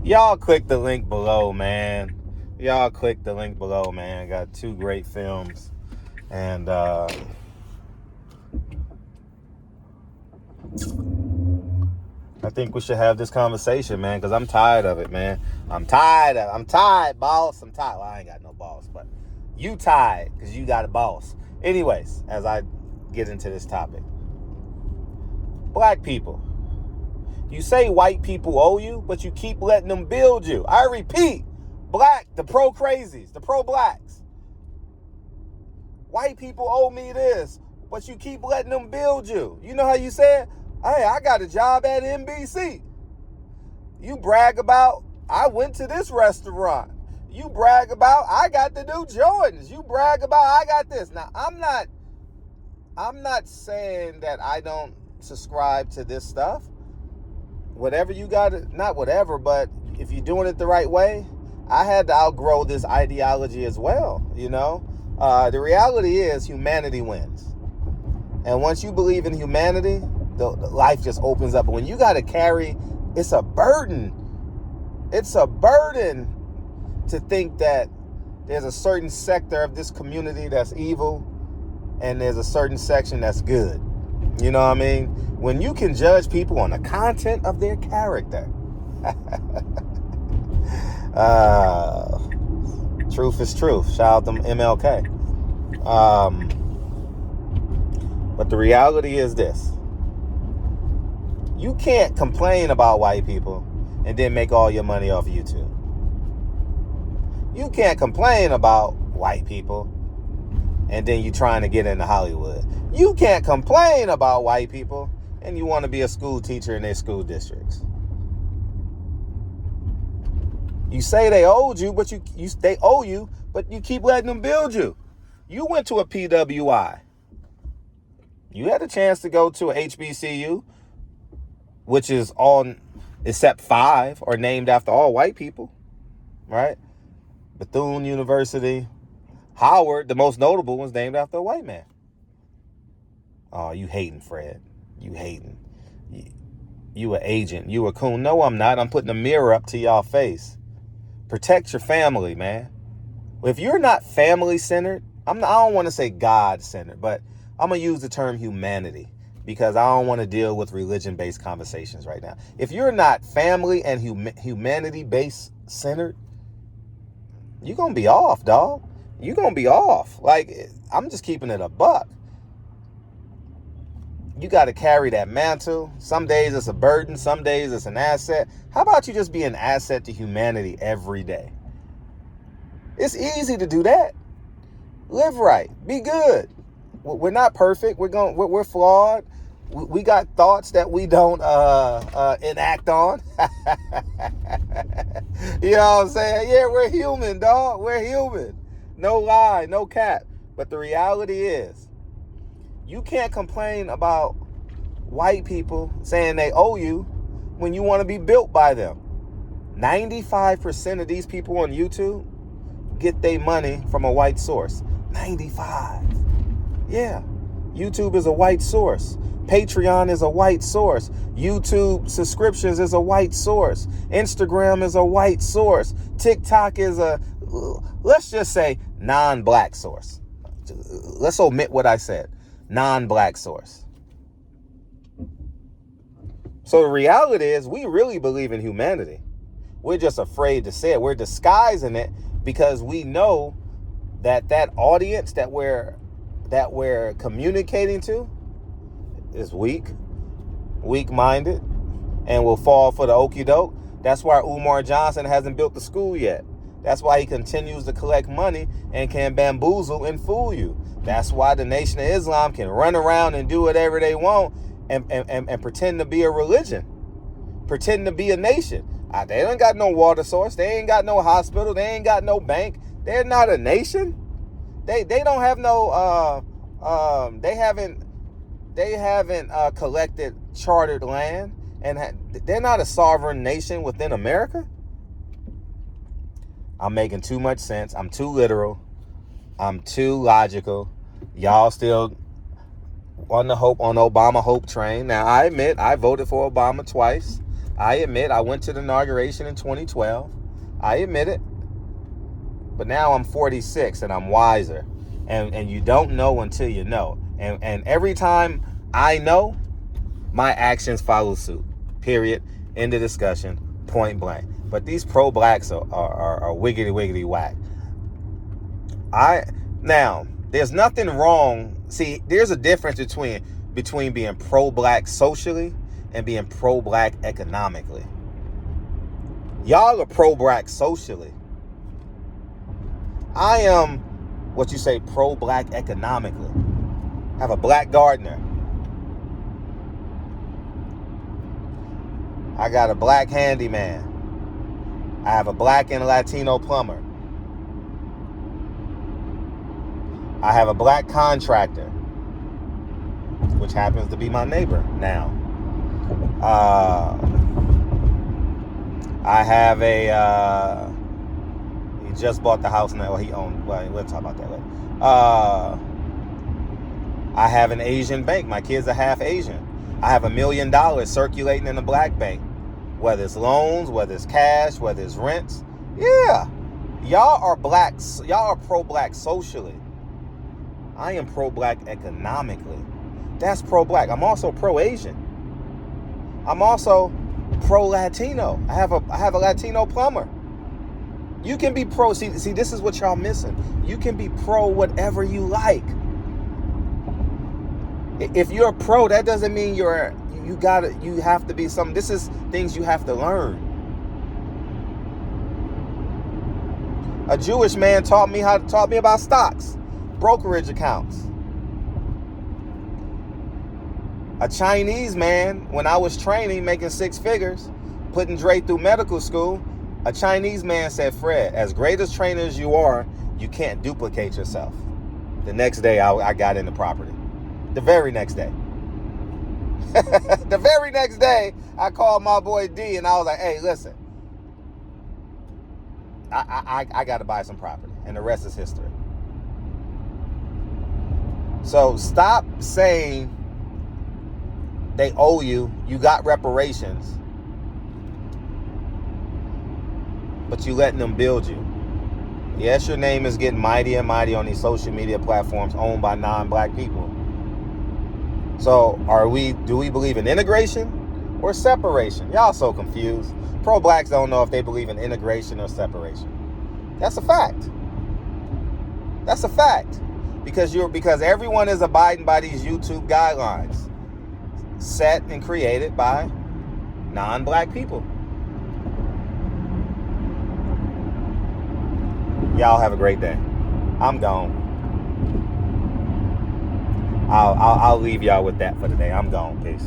Y'all click the link below, man. Y'all click the link below, man. Got 2 great films. And I think we should have this conversation, man, because I'm tired of it, man. I'm tired, boss. I'm tired. Well, I ain't got no boss, but you tired because you got a boss. Anyways, as I get into this topic. Black people. You say white people owe you, but you keep letting them build you. I repeat, the pro-crazies, the pro-blacks. White people owe me this, but you keep letting them build you. You know how you said, hey, I got a job at NBC. You brag about, I went to this restaurant. You brag about, I got the new Jordans. You brag about, I got this. Now, I'm not saying that I don't subscribe to this stuff. Whatever you got, not whatever, but if you're doing it the right way, I had to outgrow this ideology as well, you know? The reality is humanity wins. And once you believe in humanity, the life just opens up. But when you got to carry, it's a burden. It's a burden to think that there's a certain sector of this community that's evil and there's a certain section that's good. You know what I mean? When you can judge people on the content of their character. Truth is truth. Shout out to MLK. But the reality is this. You can't complain about white people and then make all your money off YouTube. You can't complain about white people and then you trying to get into Hollywood. You can't complain about white people and you want to be a school teacher in their school districts. You say they owed you, but they owe you, but you keep letting them build you. You went to a PWI. You had a chance to go to a HBCU, which is all except 5 are named after all white people, right? Bethune University. Howard, the most notable, was named after a white man. Oh, you hating, Fred. You hating. You an agent. You a coon. No, I'm not. I'm putting a mirror up to y'all face. Protect your family, man. If you're not family-centered, I don't want to say God-centered, but I'm going to use the term humanity because I don't want to deal with religion-based conversations right now. If you're not family and humanity-based centered, you're going to be off, dog. You're going to be off. Like, I'm just keeping it a buck. You got to carry that mantle. Some days it's a burden. Some days it's an asset. How about you just be an asset to humanity every day? It's easy to do that. Live right. Be good. We're not perfect. We're flawed. We got thoughts that we don't enact on. You know what I'm saying? Yeah, we're human, dog. We're human. No lie, no cap. But the reality is, you can't complain about white people saying they owe you when you want to be built by them. 95% of these people on YouTube get their money from a white source. 95. Yeah. YouTube is a white source. Patreon is a white source. YouTube subscriptions is a white source. Instagram is a white source. TikTok is a, let's just say, non-black source. Let's omit what I said. Non-black source. So the reality is we really believe in humanity. We're just afraid to say it. We're disguising it because we know that audience that we're communicating to is weak-minded, and will fall for the okie doke. That's why Umar Johnson hasn't built the school yet. That's why he continues to collect money and can bamboozle and fool you. That's why the Nation of Islam can run around and do whatever they want and pretend to be a religion, pretend to be a nation. They don't got no water source. They ain't got no hospital. They ain't got no bank. They're not a nation. They don't have no. They haven't collected chartered land, and they're not a sovereign nation within America. I'm making too much sense. I'm too literal. I'm too logical. Y'all still on the Obama hope train. Now, I admit I voted for Obama twice. I admit I went to the inauguration in 2012. I admit it. But now I'm 46 and I'm wiser. And you don't know until you know. And every time I know, my actions follow suit. Period. End of discussion. Point blank. But these pro-blacks are wiggity whack. Now, there's nothing wrong. See, there's a difference between being pro-black socially and being pro-black economically. Y'all are pro-black socially. I am what you say pro-black economically. I have a black gardener. I got a black handyman. I have a black and Latino plumber. I have a black contractor, which happens to be my neighbor now. I have he just bought the house now. He owned, well, we'll talk about that later. I have an Asian bank. My kids are half Asian. I have $1 million circulating in the black bank. Whether it's loans, whether it's cash, whether it's rents. Yeah. Y'all are blacks. Y'all are pro-black socially. I am pro-black economically. That's pro-black. I'm also pro-Asian. I'm also pro-Latino. I have a Latino plumber. You can be pro. See, this is what y'all missing. You can be pro whatever you like. If you're a pro, that doesn't mean you have to be something. This is things you have to learn. A Jewish man taught me about stocks, brokerage accounts. A Chinese man, when I was training, making 6 figures, putting Dre through medical school, a Chinese man said, Fred, as great as trainer as you are, you can't duplicate yourself. The next day, I got into property. The very next day. The very next day, I called my boy D and I was like, hey, listen, I got to buy some property. And the rest is history. So stop saying they owe you. You got reparations. But you letting them build you. Yes, your name is getting mighty and mighty on these social media platforms owned by non-black people. So do we believe in integration or separation? Y'all so confused. Pro-blacks don't know if they believe in integration or separation. That's a fact. That's a fact. Because everyone is abiding by these YouTube guidelines set and created by non-black people. Y'all have a great day. I'm gone. I'll leave y'all with that for today. I'm gone. Peace.